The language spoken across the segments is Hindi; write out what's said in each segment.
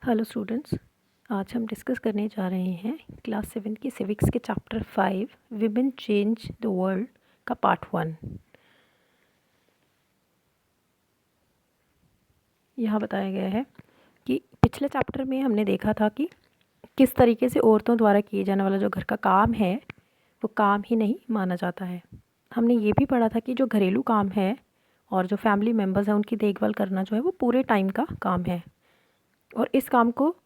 Hello students. आज हम डिस्कस करने जा रहे हैं क्लास 7 की सिविक्स के chapter 5 women change the world का पार्ट 1। यहाँ बताया गया है कि पिछले चैप्टर में हमने देखा था कि किस तरीके से औरतों द्वारा किए जाने वाला जो घर का काम है वो काम ही नहीं माना जाता है। हमने ये भी पढ़ा था कि जो घरेलू काम है और जो फैमिली मेम्बर्स हैं उनकी देखभाल करना जो है वो पूरे टाइम का काम है और इस काम को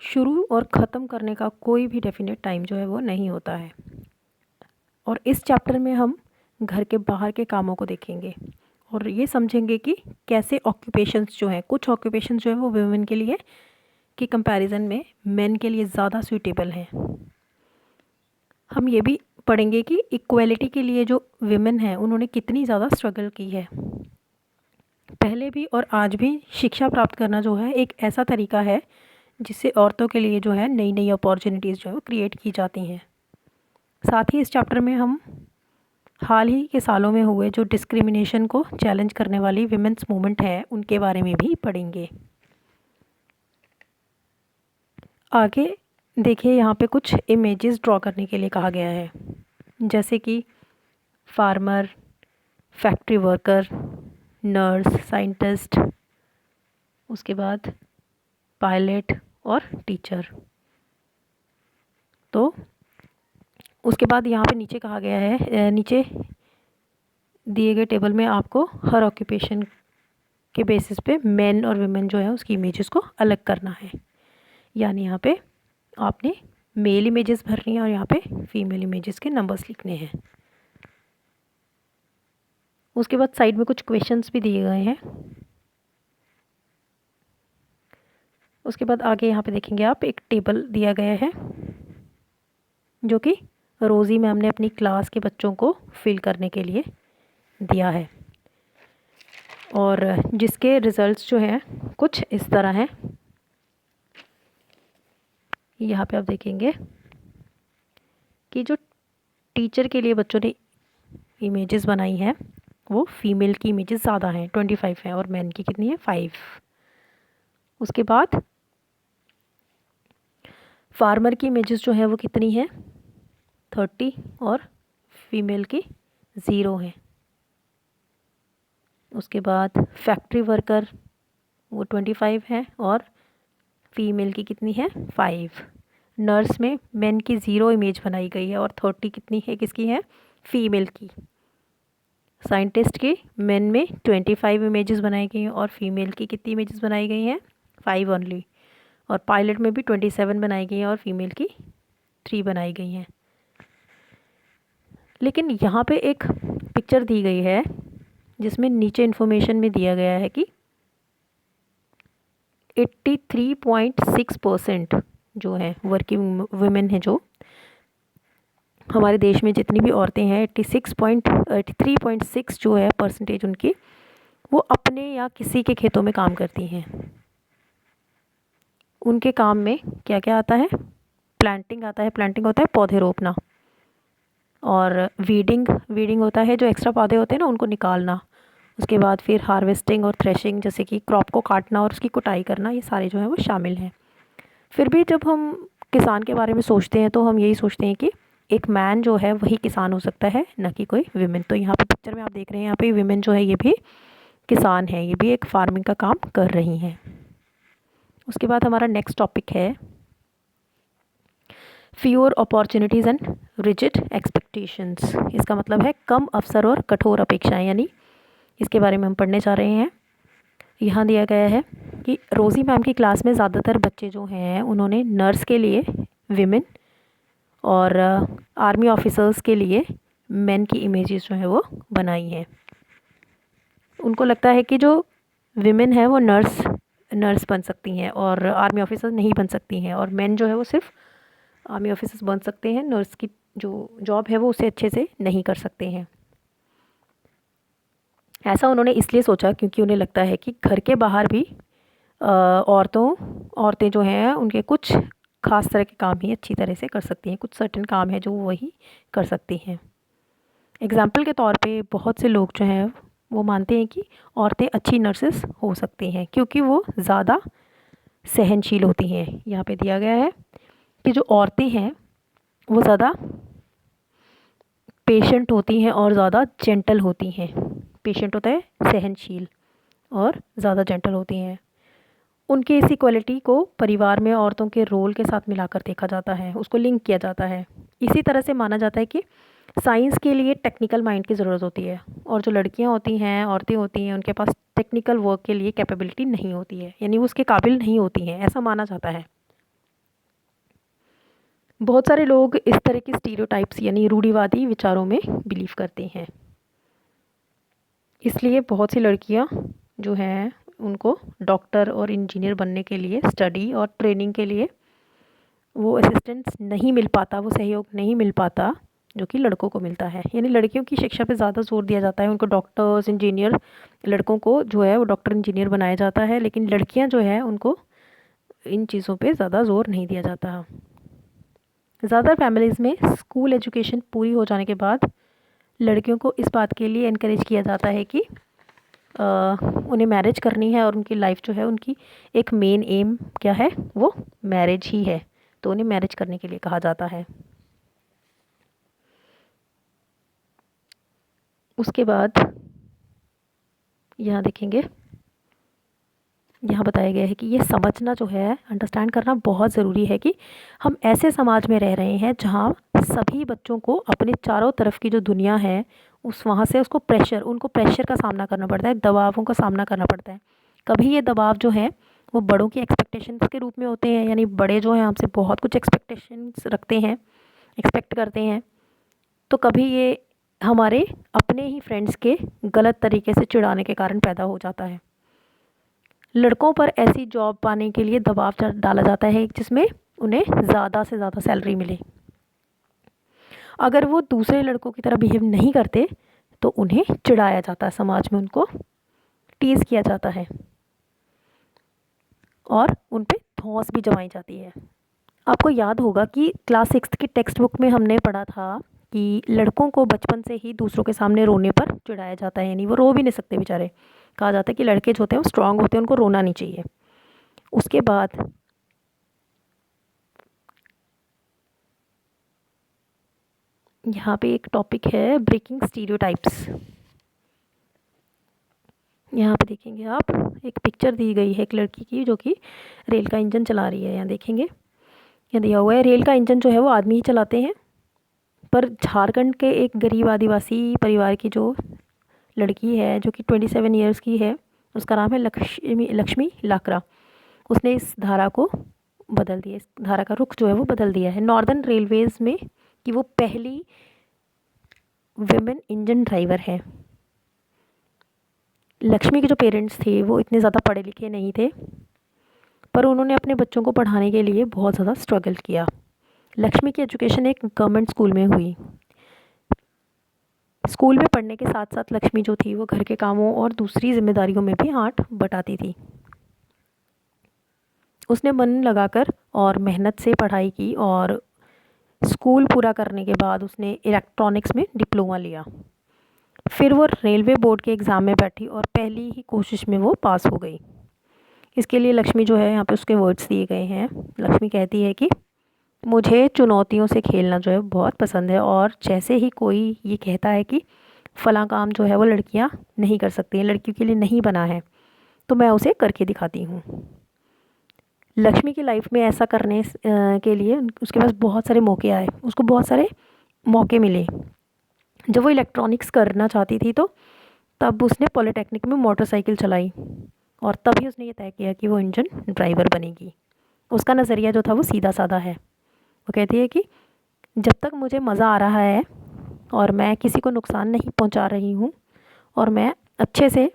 शुरू और ख़त्म करने का कोई भी डेफिनेट टाइम जो है वो नहीं होता है। और इस चैप्टर में हम घर के बाहर के कामों को देखेंगे और ये समझेंगे कि कैसे ऑक्यूपेशंस जो हैं, कुछ ऑक्यूपेशंस जो है वो वुमेन के लिए की कंपैरिजन में मेन के लिए ज़्यादा सूटेबल हैं। हम ये भी पढ़ेंगे कि इक्वलिटी के लिए जो वुमेन हैं उन्होंने कितनी ज़्यादा स्ट्रगल की है। पहले भी और आज भी शिक्षा प्राप्त करना जो है एक ऐसा तरीका है जिससे औरतों के लिए जो है नई नई अपॉर्चुनिटीज़ जो है वो क्रिएट की जाती हैं। साथ ही इस चैप्टर में हम हाल ही के सालों में हुए जो डिस्क्रिमिनेशन को चैलेंज करने वाली विमेंस मूवमेंट है उनके बारे में भी पढ़ेंगे। आगे देखिए, यहाँ पे कुछ इमेजेस ड्रॉ करने के लिए कहा गया है, जैसे कि farmer, factory worker, nurse, scientist, उसके बाद पायलट और टीचर। तो उसके बाद यहाँ पे नीचे कहा गया है, नीचे दिए गए टेबल में आपको हर ऑक्यूपेशन के बेसिस पे मेन और वुमेन जो है उसकी इमेजेस को अलग करना है। यानी यहाँ पे आपने मेल इमेजेस भरनी है और यहाँ पे फीमेल इमेजेस के नंबर्स लिखने हैं। उसके बाद साइड में कुछ क्वेश्चंस भी दिए गए हैं। उसके बाद आगे यहाँ पे देखेंगे आप, एक टेबल दिया गया है जो कि रोज़ी मैम ने अपनी क्लास के बच्चों को फिल करने के लिए दिया है और जिसके रिज़ल्ट्स जो हैं कुछ इस तरह हैं। यहाँ पे आप देखेंगे कि जो टीचर के लिए बच्चों ने इमेजेस बनाई हैं वो फीमेल की इमेजेस ज़्यादा हैं, 25 हैं, और मैन की कितनी है, 5। उसके बाद फार्मर की इमेजेस जो है वो कितनी है, 30, और फीमेल की 0 हैं। उसके बाद फैक्ट्री वर्कर वो 25 है और फीमेल की कितनी है, 5। नर्स में मेन की 0 इमेज बनाई गई है और 30 कितनी है, किसकी है, फीमेल की। साइंटिस्ट की मेन में 25 इमेजेस बनाई गई हैं और फीमेल की कितनी इमेजेस बनाई गई हैं, 5 ओनली। और पायलट में भी 27 बनाई गई हैं और फीमेल की 3 बनाई गई हैं। लेकिन यहाँ पे एक पिक्चर दी गई है जिसमें नीचे इन्फॉर्मेशन में दिया गया है कि 83.6% जो है वर्किंग वुमेन है, जो हमारे देश में जितनी भी औरतें हैं 83.6 जो है परसेंटेज उनकी, वो अपने या किसी के खेतों में काम करती हैं। उनके काम में क्या क्या आता है, प्लांटिंग आता है, प्लांटिंग होता है पौधे रोपना, और वीडिंग होता है जो एक्स्ट्रा पौधे होते हैं ना उनको निकालना। उसके बाद फिर हार्वेस्टिंग और थ्रेशिंग, जैसे कि क्रॉप को काटना और उसकी कुटाई करना, ये सारे जो हैं वो शामिल हैं। फिर भी जब हम किसान के बारे में सोचते हैं तो हम यही सोचते हैं कि एक मैन जो है वही किसान हो सकता है, न कि कोई विमेन। तो यहाँ पे पिक्चर में आप देख रहे हैं, यहाँ पे विमेन जो है ये भी किसान है, ये भी एक फार्मिंग का काम कर रही हैं। उसके बाद हमारा नेक्स्ट टॉपिक है fewer opportunities and rigid expectations. इसका मतलब है कम अवसर और कठोर अपेक्षाएं, यानी इसके बारे में हम पढ़ने जा रहे हैं। यहाँ दिया गया है कि रोज़ी मैम की क्लास में ज़्यादातर बच्चे जो हैं उन्होंने नर्स के लिए विमेन और आर्मी ऑफिसर्स के लिए मेन की इमेजेस जो है वो बनाई हैं। उनको लगता है कि जो विमेन है वो नर्स बन सकती हैं और आर्मी ऑफिसर नहीं बन सकती हैं, और मेन जो है वो सिर्फ आर्मी ऑफिसर्स बन सकते हैं, नर्स की जो जॉब है वो उसे अच्छे से नहीं कर सकते हैं। ऐसा उन्होंने इसलिए सोचा क्योंकि उन्हें लगता है कि घर के बाहर भी औरतें जो हैं उनके कुछ ख़ास तरह के काम ही अच्छी तरह से कर सकती हैं, कुछ सर्टेन काम है जो वही कर सकती हैं। एग्ज़ाम्पल के तौर पे बहुत से लोग जो हैं वो मानते हैं कि औरतें अच्छी नर्सेस हो सकती हैं क्योंकि वो ज़्यादा सहनशील होती हैं। यहाँ पे दिया गया है कि जो औरतें हैं वो ज़्यादा पेशेंट होती हैं और ज़्यादा जेंटल होती हैं। पेशेंट होता है सहनशील, और ज़्यादा जेंटल होती हैं। उनकी इसी क्वालिटी को परिवार में औरतों के रोल के साथ मिलाकर देखा जाता है, उसको लिंक किया जाता है। इसी तरह से माना जाता है कि साइंस के लिए टेक्निकल माइंड की ज़रूरत होती है, और जो लड़कियां होती हैं, औरतें होती हैं, उनके पास टेक्निकल वर्क के लिए कैपेबिलिटी नहीं होती है, यानी वो उसके काबिल नहीं होती हैं, ऐसा माना जाता है। बहुत सारे लोग इस तरह की स्टीरियोटाइप्स यानी रूढ़िवादी विचारों में बिलीव करते हैं। इसलिए बहुत सी लड़कियां जो हैं उनको डॉक्टर और इंजीनियर बनने के लिए स्टडी और ट्रेनिंग के लिए वो असिस्टेंस नहीं मिल पाता, वो सहयोग नहीं मिल पाता जो कि लड़कों को मिलता है। यानी लड़कियों की शिक्षा पे ज़्यादा जोर दिया जाता है, उनको डॉक्टर्स इंजीनियर, लड़कों को जो है वो डॉक्टर इंजीनियर बनाया जाता है, लेकिन लड़कियां जो है उनको इन चीज़ों पे ज़्यादा जोर नहीं दिया जाता। ज़्यादातर फैमिलीज़ में स्कूल एजुकेशन पूरी हो जाने के बाद लड़कियों को इस बात के लिए इनकरेज किया जाता है कि उन्हें मैरिज करनी है, और उनकी लाइफ जो है उनकी एक मेन एम क्या है, वो मैरिज ही है, तो उन्हें मैरिज करने के लिए कहा जाता है। उसके बाद यहाँ देखेंगे, यहाँ बताया गया है कि ये समझना जो है, अंडरस्टैंड करना बहुत ज़रूरी है कि हम ऐसे समाज में रह रहे हैं जहाँ सभी बच्चों को अपने चारों तरफ की जो दुनिया है वहाँ से उनको प्रेशर का सामना करना पड़ता है, दबावों का सामना करना पड़ता है। कभी ये दबाव जो है वो बड़ों की एक्सपेक्टेशंस के रूप में होते हैं, यानी बड़े जो हैं हमसे बहुत कुछ एक्सपेक्टेशंस रखते हैं, एक्सपेक्ट करते हैं। तो कभी ये हमारे अपने ही फ्रेंड्स के गलत तरीके से चिढ़ाने के कारण पैदा हो जाता है। लड़कों पर ऐसी जॉब पाने के लिए दबाव डाला जाता है जिसमें उन्हें ज़्यादा से ज़्यादा सैलरी मिले। अगर वो दूसरे लड़कों की तरह बिहेव नहीं करते तो उन्हें चिढ़ाया जाता है, समाज में उनको टीज़ किया जाता है और उन पे धौंस भी जमाई जाती है। आपको याद होगा कि क्लास 6 की टेक्स्ट बुक में हमने पढ़ा था कि लड़कों को बचपन से ही दूसरों के सामने रोने पर चिढ़ाया जाता है, यानी वो रो भी नहीं सकते बेचारे। कहा जाता है कि लड़के जो होते हैं वो स्ट्रांग होते हैं, उनको रोना नहीं चाहिए। उसके बाद यहाँ पे एक टॉपिक है ब्रेकिंग स्टीरियोटाइप्स। यहाँ पे देखेंगे आप, एक पिक्चर दी गई है एक लड़की की जो कि रेल का इंजन चला रही है। यहाँ देखेंगे, यहाँ दिया हुआ है रेल का इंजन जो है वो आदमी ही चलाते हैं, पर झारखंड के एक गरीब आदिवासी परिवार की जो लड़की है जो कि 27 ईयर्स की है, उसका नाम है लक्ष्मी लाकरा। उसने इस धारा को बदल दिया, इस धारा का रुख जो है वो बदल दिया है। नॉर्दर्न रेलवेज़ में कि वो पहली विमेन इंजन ड्राइवर है। लक्ष्मी के जो पेरेंट्स थे वो इतने ज़्यादा पढ़े लिखे नहीं थे, पर उन्होंने अपने बच्चों को पढ़ाने के लिए बहुत ज़्यादा स्ट्रगल किया। लक्ष्मी की एजुकेशन एक गवर्नमेंट स्कूल में हुई। स्कूल में पढ़ने के साथ साथ लक्ष्मी जो थी वो घर के कामों और दूसरी जिम्मेदारियों में भी हाथ बटाती थी। उसने मन लगाकर और मेहनत से पढ़ाई की, और स्कूल पूरा करने के बाद उसने इलेक्ट्रॉनिक्स में डिप्लोमा लिया। फिर वो रेलवे बोर्ड के एग्ज़ाम में बैठी और पहली ही कोशिश में वो पास हो गई। इसके लिए लक्ष्मी जो है, यहाँ पे उसके वर्ड्स दिए गए हैं। लक्ष्मी कहती है कि मुझे चुनौतियों से खेलना जो है बहुत पसंद है, और जैसे ही कोई ये कहता है कि फ़लाँ काम जो है वो लड़कियाँ नहीं कर सकती हैं, लड़कियों के लिए नहीं बना है, तो मैं उसे करके दिखाती हूँ। लक्ष्मी की लाइफ में ऐसा करने के लिए उसके पास बहुत सारे मौके आए, उसको बहुत सारे मौके मिले। जब वो इलेक्ट्रॉनिक्स करना चाहती थी तो तब उसने पॉलिटेक्निक में मोटरसाइकिल चलाई, और तभी उसने ये तय किया कि वो इंजन ड्राइवर बनेगी। उसका नज़रिया जो था वो सीधा साधा है। वो कहती है कि जब तक मुझे मज़ा आ रहा है और मैं किसी को नुकसान नहीं पहुंचा रही हूँ, और मैं अच्छे से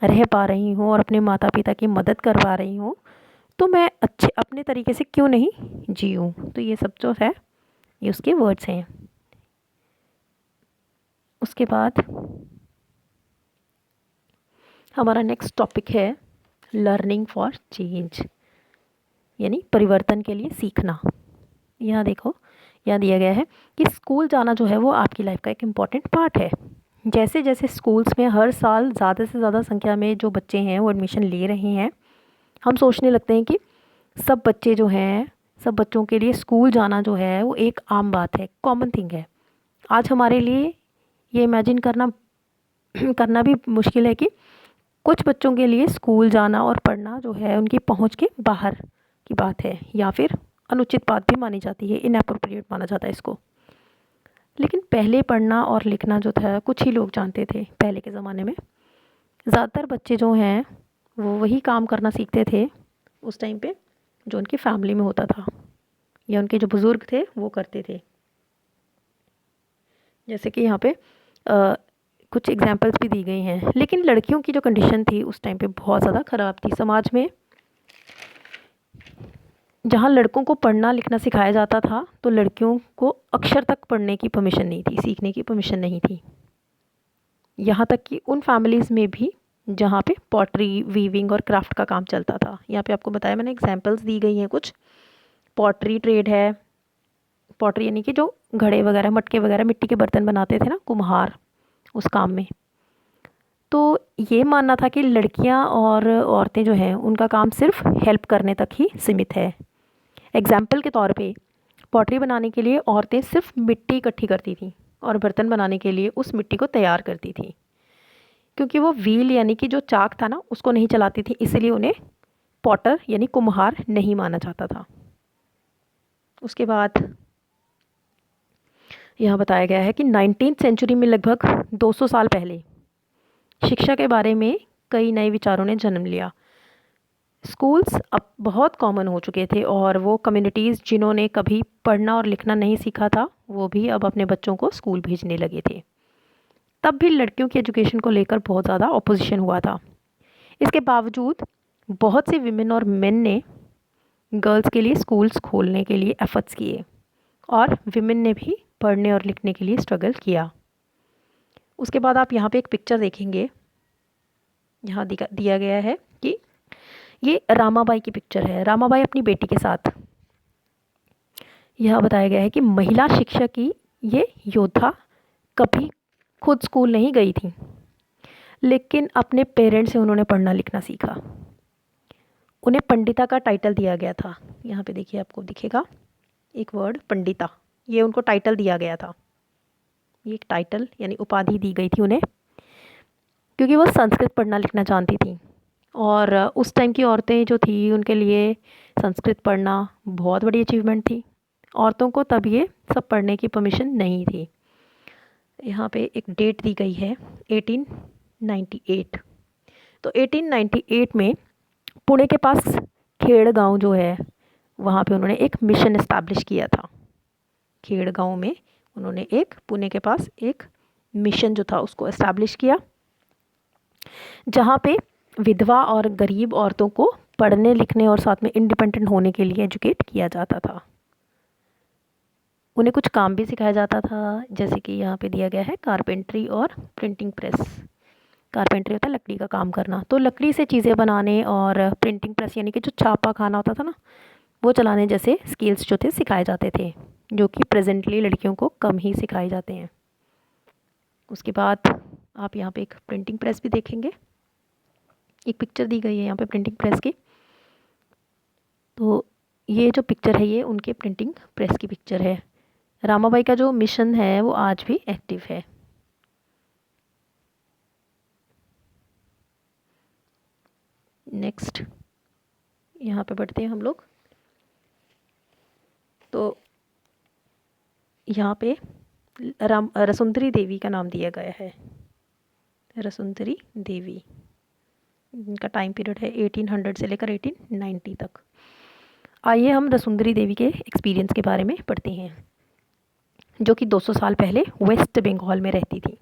रह पा रही हूँ और अपने माता पिता की मदद कर पा रही हूँ, तो मैं अच्छे अपने तरीके से क्यों नहीं जीऊँ। तो ये सब जो है ये उसके वर्ड्स हैं। उसके बाद हमारा नेक्स्ट टॉपिक है लर्निंग फॉर चेंज, यानी परिवर्तन के लिए सीखना। यहाँ देखो, यहाँ दिया गया है कि स्कूल जाना जो है वो आपकी लाइफ का एक इम्पॉर्टेंट पार्ट है। जैसे जैसे स्कूल्स में हर साल ज़्यादा से ज़्यादा संख्या में जो बच्चे हैं वो एडमिशन ले रहे हैं, हम सोचने लगते हैं कि सब बच्चे जो हैं, सब बच्चों के लिए स्कूल जाना जो है वो एक आम बात है, कॉमन थिंग है। आज हमारे लिए ये इमेजिन करना करना भी मुश्किल है कि कुछ बच्चों के लिए स्कूल जाना और पढ़ना जो है उनकी पहुंच के बाहर की बात है, या फिर अनुचित बात भी मानी जाती है, इनएप्रोप्रिएट माना जाता है इसको। लेकिन पहले पढ़ना और लिखना जो था कुछ ही लोग जानते थे पहले के ज़माने में। ज़्यादातर बच्चे जो हैं वो वही काम करना सीखते थे उस टाइम पे जो उनकी फैमिली में होता था या उनके जो बुज़ुर्ग थे वो करते थे। जैसे कि यहाँ पे कुछ एग्जांपल्स भी दी गई हैं। लेकिन लड़कियों की जो कंडीशन थी उस टाइम पे बहुत ज़्यादा ख़राब थी समाज में। जहाँ लड़कों को पढ़ना लिखना सिखाया जाता था तो लड़कियों को अक्षर तक पढ़ने की परमिशन नहीं थी, सीखने की परमिशन नहीं थी। यहाँ तक कि उन फैमिलीज़ में भी जहाँ पे पॉटरी, वीविंग और क्राफ्ट का काम चलता था। यहाँ पे आपको बताया मैंने, एग्जांपल्स दी गई हैं कुछ। पॉटरी ट्रेड है, पॉटरी यानी कि जो घड़े वगैरह, मटके वगैरह, मिट्टी के बर्तन बनाते थे ना कुम्हार, उस काम में। तो ये मानना था कि लड़कियां और औरतें जो हैं उनका काम सिर्फ हेल्प करने तक ही सीमित है। एग्जाम्पल के तौर पे पॉटरी बनाने के लिए औरतें सिर्फ मिट्टी इकट्ठी करती थीं और बर्तन बनाने के लिए उस मिट्टी को तैयार करती थीं। क्योंकि वो व्हील यानी कि जो चाक था ना उसको नहीं चलाती थी, इसलिए उन्हें पॉटर यानी कुम्हार नहीं माना जाता था। उसके बाद यहाँ बताया गया है कि 19th सेंचुरी में लगभग 200 साल पहले शिक्षा के बारे में कई नए विचारों ने जन्म लिया। स्कूल्स अब बहुत कॉमन हो चुके थे और वो कम्युनिटीज़ जिन्होंने कभी पढ़ना और लिखना नहीं सीखा था वो भी अब अपने बच्चों को स्कूल भेजने लगे थे। तब भी लड़कियों की एजुकेशन को लेकर बहुत ज़्यादा ऑपोजिशन हुआ था। इसके बावजूद बहुत से विमेन और मेन ने गर्ल्स के लिए स्कूल्स खोलने के लिए एफर्ट्स किए और विमेन ने भी पढ़ने और लिखने के लिए स्ट्रगल किया। उसके बाद आप यहाँ पे एक पिक्चर देखेंगे, यहाँ दिया गया है कि ये रामाबाई की पिक्चर है। रामाबाई अपनी बेटी के साथ, यह बताया गया है कि महिला शिक्षा की ये योद्धा कभी खुद स्कूल नहीं गई थी, लेकिन अपने पेरेंट्स से उन्होंने पढ़ना लिखना सीखा। उन्हें पंडिता का टाइटल दिया गया था। यहाँ पे देखिए, आपको दिखेगा एक वर्ड पंडिता, ये उनको टाइटल दिया गया था। ये एक टाइटल यानी उपाधि दी गई थी उन्हें, क्योंकि वो संस्कृत पढ़ना लिखना जानती थी। और उस टाइम की औरतें जो थी उनके लिए संस्कृत पढ़ना बहुत बड़ी अचीवमेंट थी। औरतों को तब ये सब पढ़ने की परमिशन नहीं थी। यहाँ पे एक डेट दी गई है 1898। तो 1898 में पुणे के पास खेड़ गांव जो है वहाँ पे उन्होंने एक मिशन इस्टेब्लिश किया था। खेड़ गांव में उन्होंने एक पुणे के पास एक मिशन जो था उसको इस्टेब्लिश किया, जहाँ पे विधवा और गरीब औरतों को पढ़ने लिखने और साथ में इंडिपेंडेंट होने के लिए एजुकेट किया जाता था। उन्हें कुछ काम भी सिखाया जाता था, जैसे कि यहाँ पे दिया गया है कारपेंट्री और प्रिंटिंग प्रेस। कारपेंट्री होता है लकड़ी का काम करना, तो लकड़ी से चीज़ें बनाने, और प्रिंटिंग प्रेस यानी कि जो छापा खाना होता था ना वो चलाने जैसे स्किल्स जो थे सिखाए जाते थे, जो कि प्रेजेंटली लड़कियों को कम ही सिखाए जाते हैं। उसके बाद आप यहाँ पे एक प्रिंटिंग प्रेस भी देखेंगे, एक पिक्चर दी गई है यहाँ पे प्रिंटिंग प्रेस की। तो ये जो पिक्चर है ये उनके प्रिंटिंग प्रेस की पिक्चर है। रामाबाई का जो मिशन है वो आज भी एक्टिव है। नेक्स्ट यहाँ पे बढ़ते हैं हम लोग। तो यहाँ पे रसुंदरी देवी का नाम दिया गया है। रसुंदरी देवी, इनका टाइम पीरियड है 1800 से लेकर 1890 तक। आइए हम रसुंदरी देवी के एक्सपीरियंस के बारे में पढ़ते हैं, जो कि 200 साल पहले वेस्ट बंगाल में रहती थी।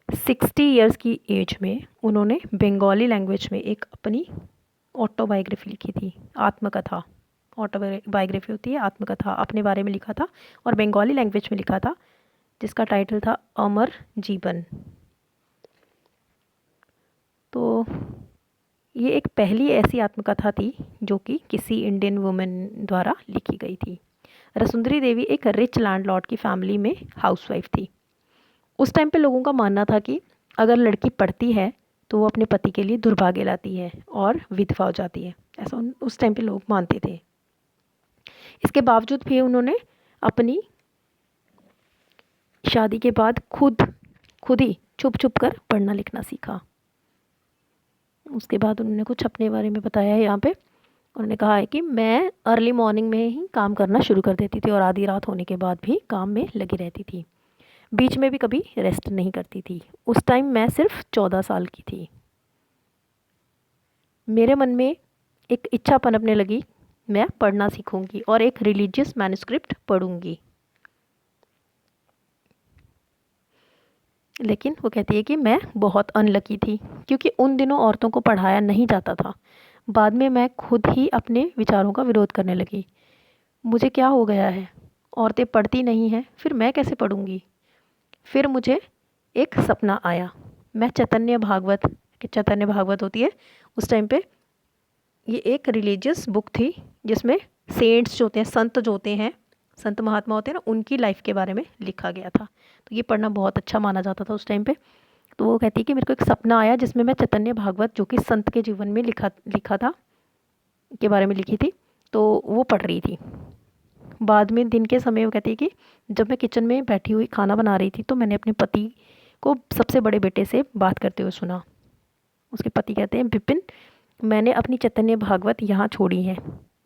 60 इयर्स की एज में उन्होंने बंगाली लैंग्वेज में एक अपनी ऑटोबायोग्राफी लिखी थी, आत्मकथा। ऑटोबायोग्राफी होती है आत्मकथा, अपने बारे में लिखा था और बंगाली लैंग्वेज में लिखा था, जिसका टाइटल था अमर जीवन। तो ये एक पहली ऐसी आत्मकथा थी जो कि किसी इंडियन वुमेन द्वारा लिखी गई थी। रसुंदरी देवी एक रिच लैंडलॉर्ड की फैमिली में हाउसवाइफ थी। उस टाइम पे लोगों का मानना था कि अगर लड़की पढ़ती है तो वो अपने पति के लिए दुर्भाग्य लाती है और विधवा हो जाती है। ऐसा उस टाइम पे लोग मानते थे। इसके बावजूद भी उन्होंने अपनी शादी के बाद खुद ही छुप छुप कर पढ़ना लिखना सीखा। उसके बाद उन्होंने कुछ अपने बारे में बताया है यहाँ पे। उन्होंने कहा है कि मैं अर्ली मॉर्निंग में ही काम करना शुरू कर देती थी और आधी रात होने के बाद भी काम में लगी रहती थी। बीच में भी कभी रेस्ट नहीं करती थी। उस टाइम मैं सिर्फ 14 साल की थी। मेरे मन में एक इच्छा पनपने लगी, मैं पढ़ना सीखूंगी और एक रिलीजियस मैन्युस्क्रिप्ट पढ़ूंगी। लेकिन वो कहती है कि मैं बहुत अनलकी थी, क्योंकि उन दिनों औरतों को पढ़ाया नहीं जाता था। बाद में मैं खुद ही अपने विचारों का विरोध करने लगी। मुझे क्या हो गया है, औरतें पढ़ती नहीं हैं, फिर मैं कैसे पढ़ूंगी। फिर मुझे एक सपना आया। मैं चैतन्य भागवत होती है उस टाइम पे, ये एक रिलीजियस बुक थी जिसमें सेंट्स जो होते हैं, संत जो होते हैं, संत महात्मा होते हैं ना, उनकी लाइफ के बारे में लिखा गया था। तो ये पढ़ना बहुत अच्छा माना जाता था उस टाइम पे। तो वो कहती है कि मेरे को एक सपना आया जिसमें मैं चैतन्य भागवत, जो कि संत के जीवन में लिखा था, के बारे में लिखी थी, तो वो पढ़ रही थी। बाद में दिन के समय वो कहती है कि जब मैं किचन में बैठी हुई खाना बना रही थी तो मैंने अपने पति को सबसे बड़े बेटे से बात करते हुए सुना। उसके पति कहते हैं, विपिन, मैंने अपनी चैतन्य भागवत यहाँ छोड़ी है,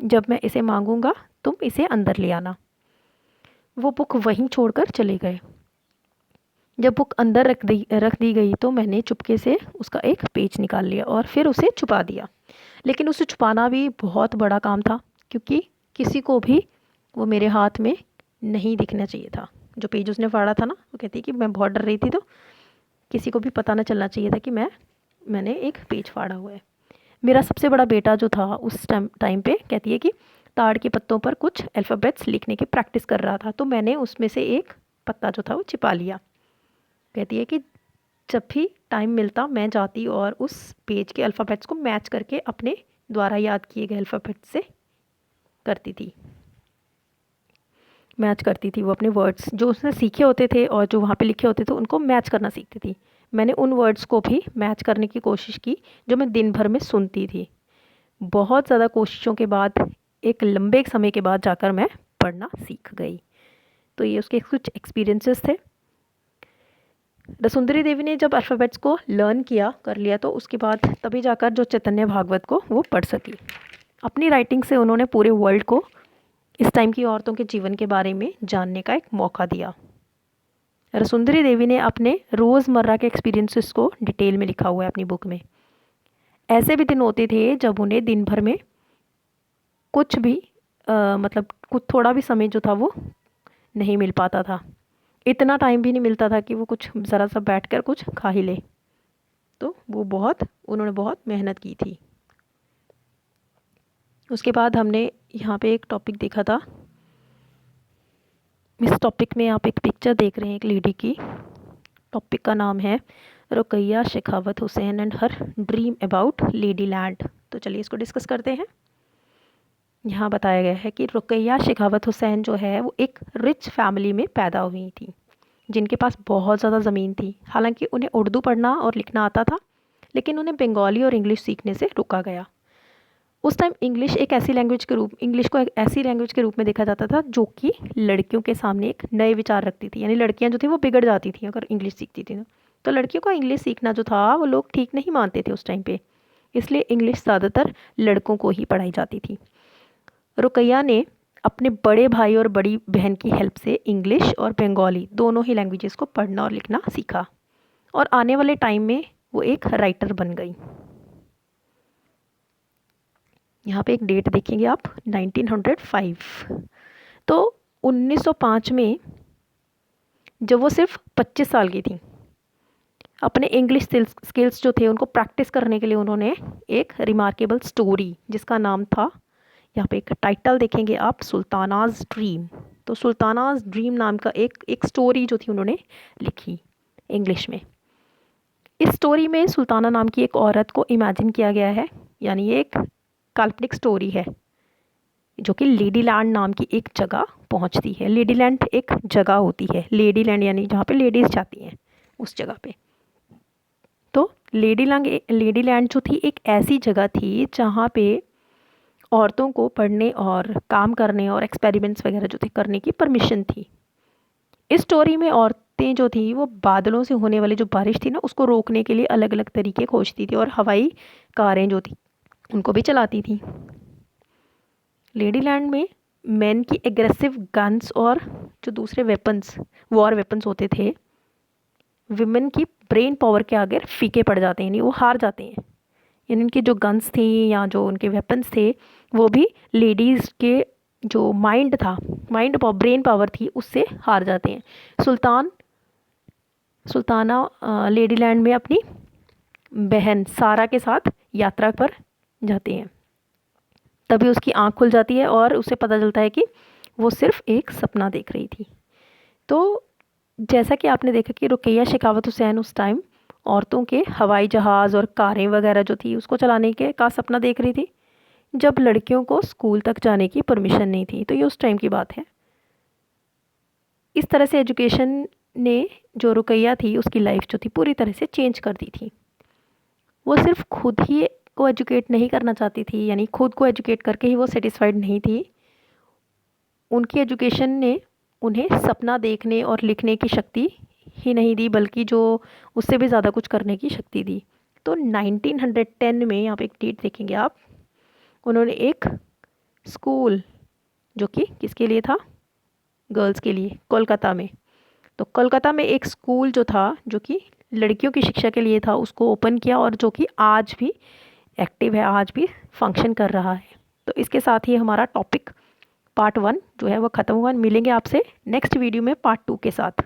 जब मैं इसे मांगूंगा तुम इसे अंदर ले आना। वो बुक वहीं छोड़कर चले गए। जब बुक अंदर रख दी गई तो मैंने चुपके से उसका एक पेज निकाल लिया और फिर उसे छुपा दिया। लेकिन उसे छुपाना भी बहुत बड़ा काम था, क्योंकि किसी को भी वो मेरे हाथ में नहीं दिखना चाहिए था। जो पेज उसने फाड़ा था ना, वो कहती है कि मैं बहुत डर रही थी, तो किसी को भी पता ना चलना चाहिए था कि मैंने एक पेज फाड़ा हुआ है। मेरा सबसे बड़ा बेटा जो था उस टाइम पे, कहती है कि ताड़ के पत्तों पर कुछ अल्फ़ाबेट्स लिखने की प्रैक्टिस कर रहा था, तो मैंने उसमें से एक पत्ता जो था वो छिपा लिया। कहती है कि जब भी टाइम मिलता मैं जाती और उस पेज के अल्फ़ाबेट्स को मैच करके अपने द्वारा याद किए गए अल्फ़ाबेट्स से मैच करती थी वो अपने वर्ड्स जो उसने सीखे होते थे और जो वहाँ पे लिखे होते थे, उनको मैच करना सीखती थी। मैंने उन वर्ड्स को भी मैच करने की कोशिश की जो मैं दिन भर में सुनती थी। बहुत ज़्यादा कोशिशों के बाद, एक लंबे समय के बाद जाकर मैं पढ़ना सीख गई। तो ये उसके कुछ एक्सपीरियंसेस थे। वसुंधरी देवी ने जब अल्फ़ाबेट्स को लर्न कर लिया तो उसके बाद तभी जाकर जो चैतन्य भागवत को वो पढ़ सकी। अपनी राइटिंग से उन्होंने पूरे वर्ल्ड को इस टाइम की औरतों के जीवन के बारे में जानने का एक मौका दिया। वसुंधरी देवी ने अपने रोज़मर्रा के एक्सपीरियंसेस को डिटेल में लिखा हुआ है अपनी बुक में। ऐसे भी दिन होते थे जब उन्हें दिन भर में कुछ भी मतलब कुछ थोड़ा भी समय जो था वो नहीं मिल पाता था। इतना टाइम भी नहीं मिलता था कि वो कुछ ज़रा सा बैठकर कुछ खा ही ले। तो उन्होंने बहुत मेहनत की थी। उसके बाद हमने यहाँ पे एक टॉपिक देखा था। इस टॉपिक में आप एक पिक्चर देख रहे हैं एक लेडी की। टॉपिक का नाम है Rokeya Sakhawat Hossain and her dream about Ladyland. तो चलिए इसको डिस्कस करते हैं। यहाँ बताया गया है कि रुकैया शेखावत हुसैन जो है वो एक रिच फैमिली में पैदा हुई थी, जिनके पास बहुत ज़्यादा ज़मीन थी। हालांकि उन्हें उर्दू पढ़ना और लिखना आता था, लेकिन उन्हें बंगाली और इंग्लिश सीखने से रोका गया। उस टाइम इंग्लिश को एक ऐसी लैंग्वेज के रूप में देखा जाता था जो कि लड़कियों के सामने एक नए विचार रखती थी। यानी लड़कियां जो थी वो बिगड़ जाती थी अगर इंग्लिश सीखती थी। तो लड़कियों को इंग्लिश सीखना जो था वो लोग ठीक नहीं मानते थे उस टाइम पे, इसलिए इंग्लिश ज़्यादातर लड़कों को ही पढ़ाई जाती थी। रुकैया ने अपने बड़े भाई और बड़ी बहन की हेल्प से इंग्लिश और बंगाली दोनों ही लैंग्वेजेस को पढ़ना और लिखना सीखा, और आने वाले टाइम में वो एक राइटर बन गई। यहाँ पे एक डेट देखेंगे आप, 1905। तो 1905 में जब वो सिर्फ 25 साल की थी, अपने इंग्लिश स्किल्स जो थे उनको प्रैक्टिस करने के लिए उन्होंने एक रिमार्केबल स्टोरी जिसका नाम था, यहाँ पे एक टाइटल देखेंगे आप, सुल्तानाज ड्रीम। तो सुल्तानाज ड्रीम नाम का एक स्टोरी जो थी उन्होंने लिखी इंग्लिश में। इस स्टोरी में सुल्ताना नाम की एक औरत को इमेजिन किया गया है, यानी ये एक काल्पनिक स्टोरी है जो कि लेडीलैंड नाम की एक जगह पहुंचती है। लेडीलैंड एक जगह होती है, लेडीलैंड यानी जहाँ पे लेडीज़ जाती हैं उस जगह पे। तो लेडीलैंड जो थी एक ऐसी जगह थी जहाँ पे औरतों को पढ़ने और काम करने और एक्सपेरिमेंट्स वगैरह जो थे करने की परमिशन थी। इस स्टोरी में औरतें जो थी वो बादलों से होने वाली जो बारिश थी ना उसको रोकने के लिए अलग अलग तरीके खोजती थी और हवाई कारें जो थी उनको भी चलाती थी। लेडीलैंड में मैन की एग्रेसिव गन्स और जो दूसरे वेपन्स वॉर वेपन्स होते थे विमेन की ब्रेन पावर के आगे फीके पड़ जाते हैं, यानी वो हार जाते हैं। यानी उनकी जो गन्स थी या जो उनके वेपन्स थे वो भी लेडीज़ के जो माइंड था, माइंड ब्रेन पावर थी, उससे हार जाते हैं। सुल्ताना लेडीलैंड में अपनी बहन सारा के साथ यात्रा पर जाते हैं। तभी उसकी आँख खुल जाती है और उसे पता चलता है कि वो सिर्फ एक सपना देख रही थी। तो जैसा कि आपने देखा कि रुकैया शेखावत हुसैन उस टाइम औरतों के हवाई जहाज़ और कारें वगैरह जो थी उसको चलाने के का सपना देख रही थी, जब लड़कियों को स्कूल तक जाने की परमिशन नहीं थी। तो ये उस टाइम की बात है। इस तरह से एजुकेशन ने जो रुकैया थी उसकी लाइफ जो थी पूरी तरह से चेंज कर दी थी। वो सिर्फ खुद ही को एजुकेट नहीं करना चाहती थी, यानी खुद को एजुकेट करके ही वो सेटिस्फाइड नहीं थी। उनकी एजुकेशन ने उन्हें सपना देखने और लिखने की शक्ति ही नहीं दी, बल्कि जो उससे भी ज़्यादा कुछ करने की शक्ति दी। तो 1910 में, यहाँ पे एक डेट देखेंगे आप, उन्होंने एक स्कूल जो कि किसके लिए था, गर्ल्स के लिए, कोलकाता में। तो कोलकाता में एक स्कूल जो था जो कि लड़कियों की शिक्षा के लिए था उसको ओपन किया, और जो कि आज भी एक्टिव है, आज भी फंक्शन कर रहा है। तो इसके साथ ही हमारा टॉपिक पार्ट 1 जो है वो ख़त्म हुआ। मिलेंगे आपसे नेक्स्ट वीडियो में पार्ट 2 के साथ।